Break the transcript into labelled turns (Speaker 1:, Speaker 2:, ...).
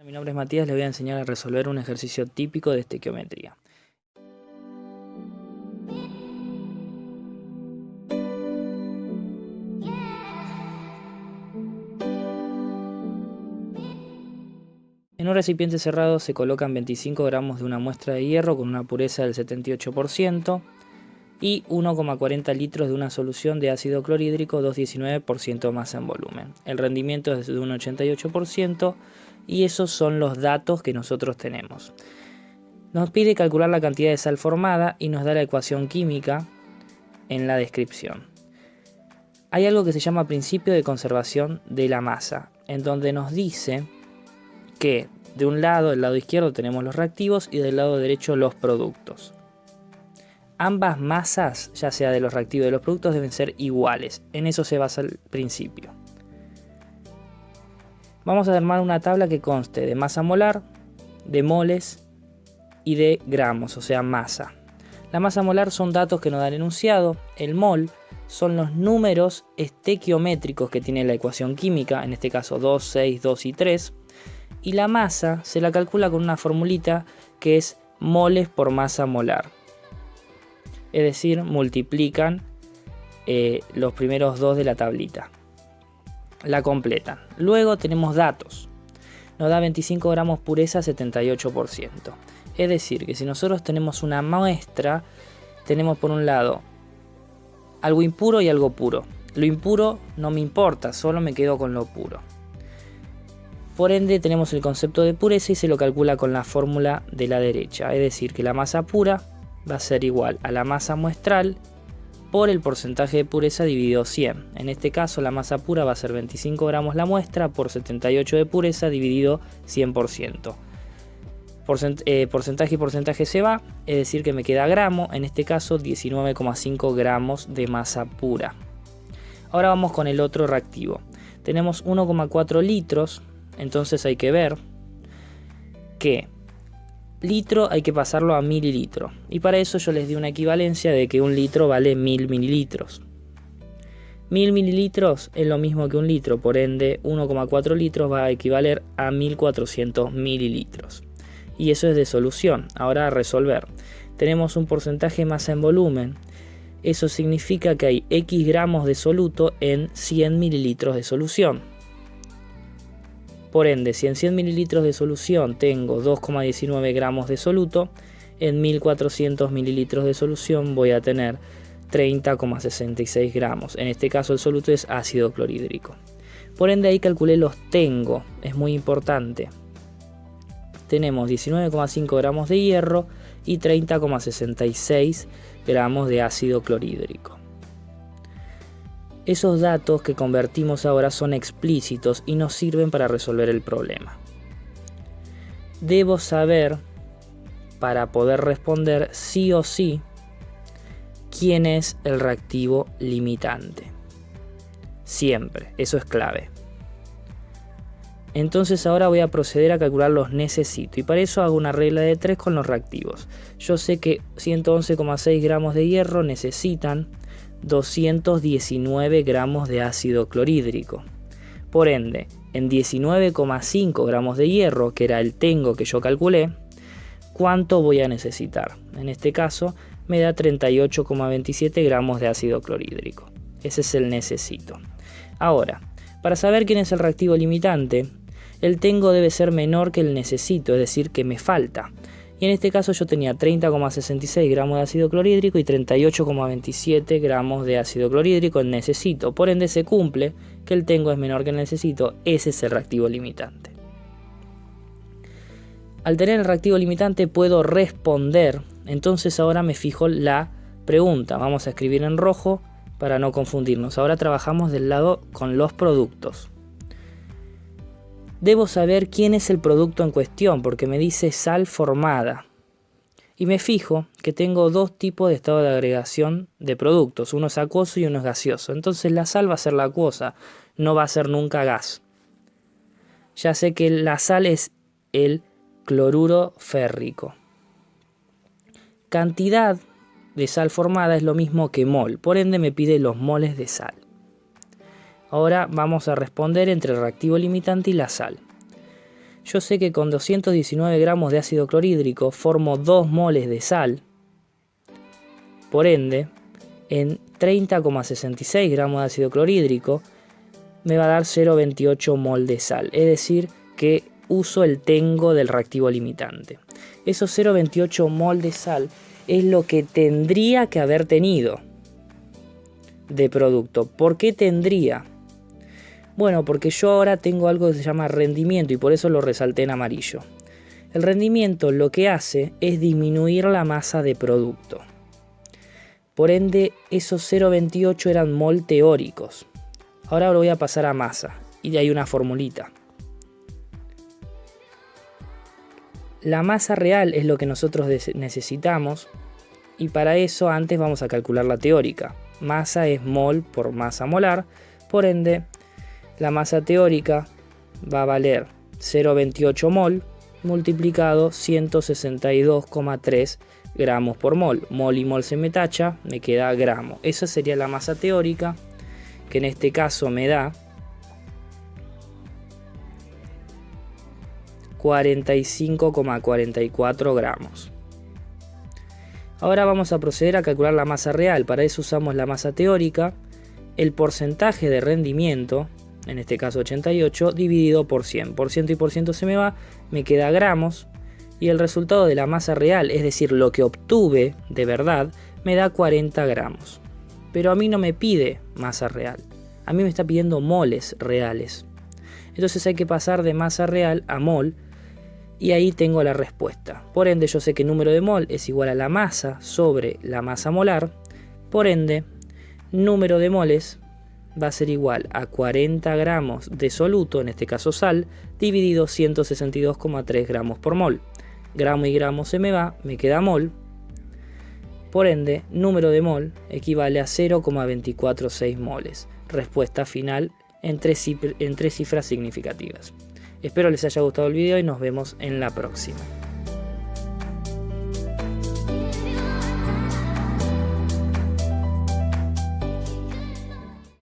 Speaker 1: Mi nombre es Matías, les voy a enseñar a resolver un ejercicio típico de estequiometría. En un recipiente cerrado se colocan 25 gramos de una muestra de hierro con una pureza del 78% y 1,40 litros de una solución de ácido clorhídrico 2,19% masa en volumen. El rendimiento es de un 88% y esos son los datos que nosotros tenemos. Nos pide calcular la cantidad de sal formada y nos da la ecuación química en la descripción. Hay algo que se llama principio de conservación de la masa, en donde nos dice que de un lado, del lado izquierdo, tenemos los reactivos y del lado derecho los productos. Ambas masas, ya sea de los reactivos y de los productos, deben ser iguales. En eso se basa el principio. Vamos a armar una tabla que conste de masa molar, de moles y de gramos, o sea masa. La masa molar son datos que nos da el enunciado. El mol son los números estequiométricos que tiene la ecuación química, en este caso 2, 6, 2 y 3. Y la masa se la calcula con una formulita que es moles por masa molar. Es decir, multiplican los primeros dos de la tablita. La completan. Luego tenemos datos. Nos da 25 gramos pureza 78%. Es decir, que si nosotros tenemos una muestra, tenemos por un lado algo impuro y algo puro. Lo impuro no me importa, solo me quedo con lo puro. Por ende tenemos el concepto de pureza y se lo calcula con la fórmula de la derecha. Es decir, que la masa pura va a ser igual a la masa muestral por el porcentaje de pureza dividido 100. En este caso la masa pura va a ser 25 gramos la muestra por 78 de pureza dividido 100%. Porcentaje y porcentaje se va, es decir que me queda gramo, en este caso 19,5 gramos de masa pura. Ahora vamos con el otro reactivo. Tenemos 1,4 litros, entonces hay que ver que litro hay que pasarlo a mililitro. Y para eso yo les di una equivalencia de que un litro vale 1000 mililitros. 1000 mililitros es lo mismo que un litro, por ende 1,4 litros va a equivaler a 1400 mililitros. Y eso es de solución. Ahora a resolver. Tenemos un porcentaje de masa en volumen. Eso significa que hay X gramos de soluto en 100 mililitros de solución. Por ende, si en 100 mililitros de solución tengo 2,19 gramos de soluto, en 1400 mililitros de solución voy a tener 30,66 gramos. En este caso el soluto es ácido clorhídrico. Por ende ahí calculé los tengo, es muy importante. Tenemos 19,5 gramos de hierro y 30,66 gramos de ácido clorhídrico. Esos datos que convertimos ahora son explícitos y nos sirven para resolver el problema. Debo saber, para poder responder sí o sí, quién es el reactivo limitante. Siempre, eso es clave. Entonces ahora voy a proceder a calcular los necesito y para eso hago una regla de 3 con los reactivos. Yo sé que 111,6 gramos de hierro necesitan 219 gramos de ácido clorhídrico. Por ende, en 19,5 gramos de hierro, que era el tengo que yo calculé, ¿cuánto voy a necesitar? En este caso me da 38,27 gramos de ácido clorhídrico. Ese es el necesito. Ahora, para saber quién es el reactivo limitante, el tengo debe ser menor que el necesito, es decir, que me falta. Y en este caso yo tenía 30,66 gramos de ácido clorhídrico y 38,27 gramos de ácido clorhídrico en necesito. Por ende se cumple que el tengo es menor que el necesito. Ese es el reactivo limitante. Al tener el reactivo limitante puedo responder. Entonces ahora me fijo la pregunta. Vamos a escribir en rojo para no confundirnos. Ahora trabajamos del lado con los productos. Debo saber quién es el producto en cuestión porque me dice sal formada. Y me fijo que tengo dos tipos de estado de agregación de productos. Uno es acuoso y uno es gaseoso. Entonces la sal va a ser la acuosa, no va a ser nunca gas. Ya sé que la sal es el cloruro férrico. Cantidad de sal formada es lo mismo que mol. Por ende me pide los moles de sal. Ahora vamos a responder entre el reactivo limitante y la sal. Yo sé que con 219 gramos de ácido clorhídrico formo 2 moles de sal. Por ende, en 30,66 gramos de ácido clorhídrico me va a dar 0,28 mol de sal. Es decir, que uso el tengo del reactivo limitante. Esos 0,28 mol de sal es lo que tendría que haber tenido de producto. ¿Por qué tendría? Bueno, porque yo ahora tengo algo que se llama rendimiento y por eso lo resalté en amarillo. El rendimiento lo que hace es disminuir la masa de producto. Por ende, esos 0,28 eran mol teóricos. Ahora lo voy a pasar a masa y de ahí una formulita. La masa real es lo que nosotros necesitamos y para eso antes vamos a calcular la teórica. Masa es mol por masa molar, por ende la masa teórica va a valer 0,28 mol multiplicado 162,3 gramos por mol. Mol y mol se me tacha, me queda gramo. Esa sería la masa teórica, que en este caso me da 45,44 gramos. Ahora vamos a proceder a calcular la masa real. Para eso usamos la masa teórica, el porcentaje de rendimiento, en este caso 88, dividido por 100. Por ciento y por ciento se me va, me queda gramos. Y el resultado de la masa real, es decir, lo que obtuve de verdad, me da 40 gramos. Pero a mí no me pide masa real. A mí me está pidiendo moles reales. Entonces hay que pasar de masa real a mol. Y ahí tengo la respuesta. Por ende, yo sé que el número de mol es igual a la masa sobre la masa molar. Por ende, número de moles va a ser igual a 40 gramos de soluto, en este caso sal, dividido 162,3 gramos por mol. Gramo y gramo se me va, me queda mol. Por ende, número de mol equivale a 0,246 moles. Respuesta final en tres cifras significativas. Espero les haya gustado el video y nos vemos en la próxima.